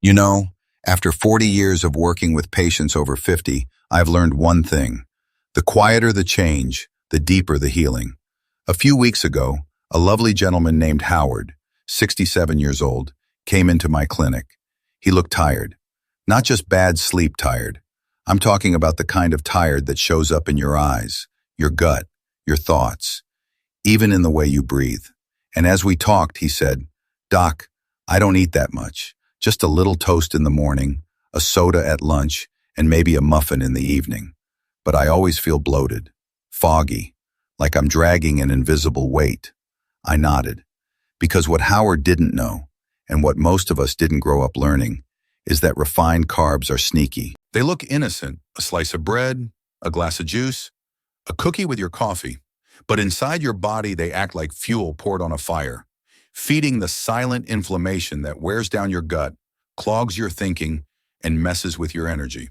You know, after 40 years of working with patients over 50, I've learned one thing. The quieter the change, the deeper the healing. A few weeks ago, a lovely gentleman named Howard, 67 years old, came into my clinic. He looked tired. Not just bad sleep tired. I'm talking about the kind of tired that shows up in your eyes, your gut, your thoughts, even in the way you breathe. And as we talked, he said, "Doc, I don't eat that much. Just a little toast in the morning, a soda at lunch, and maybe a muffin in the evening. But I always feel bloated, foggy, like I'm dragging an invisible weight." I nodded, because what Howard didn't know, and what most of us didn't grow up learning, is that refined carbs are sneaky. They look innocent, a slice of bread, a glass of juice, a cookie with your coffee. But inside your body, they act like fuel poured on a fire, feeding the silent inflammation that wears down your gut, clogs your thinking, and messes with your energy.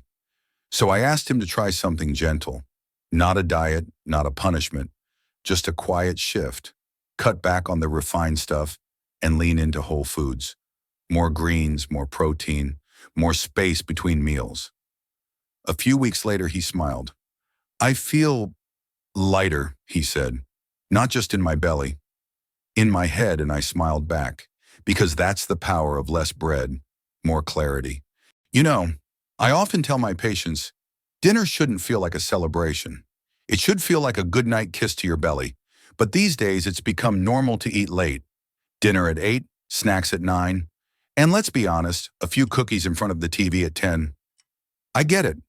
So I asked him to try something gentle, not a diet, not a punishment, just a quiet shift. Cut back on the refined stuff and lean into whole foods. More greens, more protein, more space between meals. A few weeks later, he smiled. "I feel lighter," he said, "not just in my belly, in my head," and I smiled back, because that's the power of less bread, more clarity. You know, I often tell my patients, dinner shouldn't feel like a celebration. It should feel like a goodnight kiss to your belly. But these days, it's become normal to eat late. Dinner at 8, snacks at 9, and let's be honest, a few cookies in front of the TV at 10. I get it.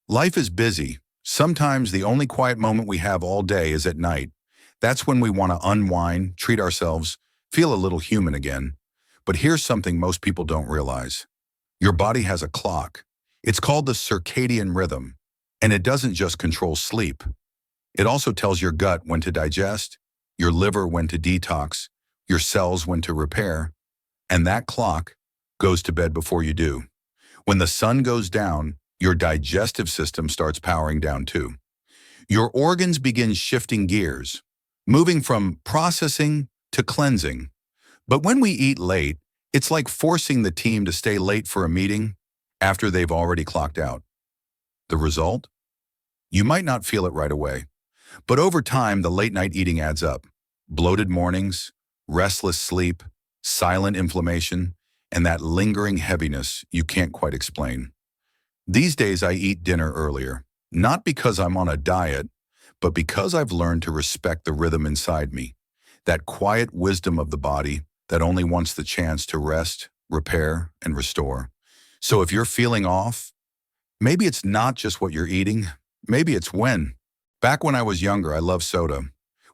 Life is busy. Sometimes the only quiet moment we have all day is at night. That's when we want to unwind, treat ourselves, feel a little human again. But here's something most people don't realize. Your body has a clock. It's called the circadian rhythm, and it doesn't just control sleep. It also tells your gut when to digest, your liver when to detox, your cells when to repair, and that clock goes to bed before you do. When the sun goes down, your digestive system starts powering down too. Your organs begin shifting gears, moving from processing to cleansing. But when we eat late, it's like forcing the team to stay late for a meeting after they've already clocked out. The result? You might not feel it right away, but over time, the late-night eating adds up. Bloated mornings, restless sleep, silent inflammation, and that lingering heaviness you can't quite explain. These days, I eat dinner earlier, not because I'm on a diet, but because I've learned to respect the rhythm inside me, that quiet wisdom of the body that only wants the chance to rest, repair, and restore. So if you're feeling off, maybe it's not just what you're eating, maybe it's when. Back when I was younger, I loved soda.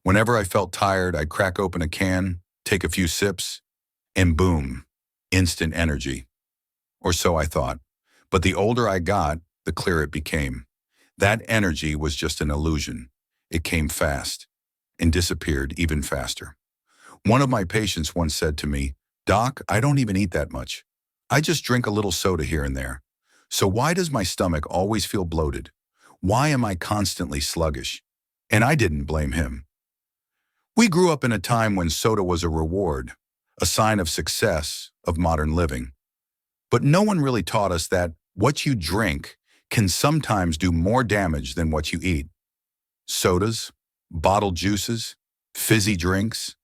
Whenever I felt tired, I'd crack open a can, take a few sips, and boom, instant energy. Or so I thought. But the older I got, the clearer it became. That energy was just an illusion. It came fast and disappeared even faster. One of my patients once said to me, "Doc, I don't even eat that much. I just drink a little soda here and there. So why does my stomach always feel bloated? Why am I constantly sluggish?" And I didn't blame him. We grew up in a time when soda was a reward, a sign of success, of modern living. But no one really taught us that what you drink can sometimes do more damage than what you eat. Sodas, bottled juices, fizzy drinks,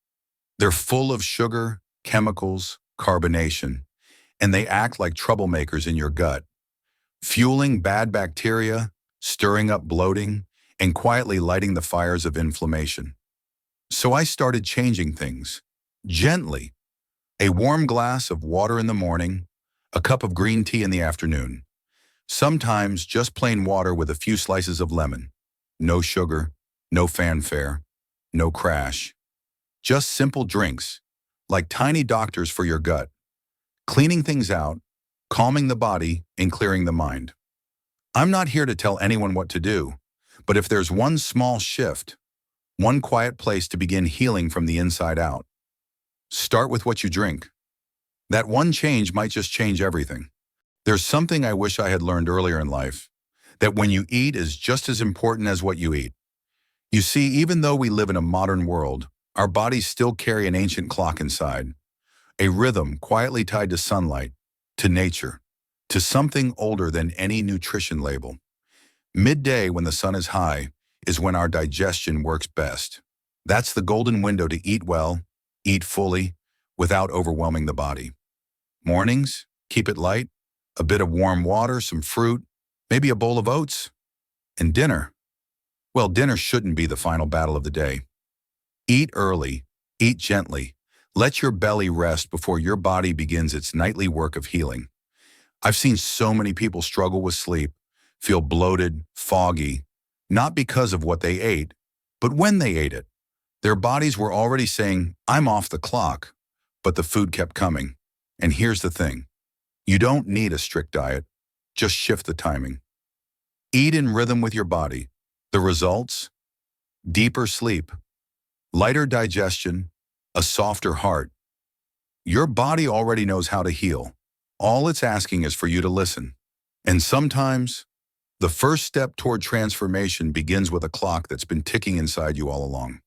they're full of sugar, chemicals, carbonation, and they act like troublemakers in your gut, fueling bad bacteria, stirring up bloating, and quietly lighting the fires of inflammation. So I started changing things, gently. A warm glass of water in the morning, a cup of green tea in the afternoon. Sometimes just plain water with a few slices of lemon. No sugar, no fanfare, no crash. Just simple drinks, like tiny doctors for your gut, cleaning things out, calming the body, and clearing the mind. I'm not here to tell anyone what to do, but if there's one small shift, one quiet place to begin healing from the inside out, start with what you drink. That one change might just change everything. There's something I wish I had learned earlier in life, that when you eat is just as important as what you eat. You see, even though we live in a modern world, our bodies still carry an ancient clock inside, a rhythm quietly tied to sunlight, to nature, to something older than any nutrition label. Midday, when the sun is high, is when our digestion works best. That's the golden window to eat well, eat fully, without overwhelming the body. Mornings, keep it light, a bit of warm water, some fruit, maybe a bowl of oats. And dinner? Well, dinner shouldn't be the final battle of the day. Eat early, eat gently. Let your belly rest before your body begins its nightly work of healing. I've seen so many people struggle with sleep, feel bloated, foggy, not because of what they ate, but when they ate it. Their bodies were already saying, "I'm off the clock," but the food kept coming. And here's the thing. You don't need a strict diet. Just shift the timing. Eat in rhythm with your body. The results? Deeper sleep, lighter digestion, a softer heart. Your body already knows how to heal. All it's asking is for you to listen. And sometimes, the first step toward transformation begins with a clock that's been ticking inside you all along.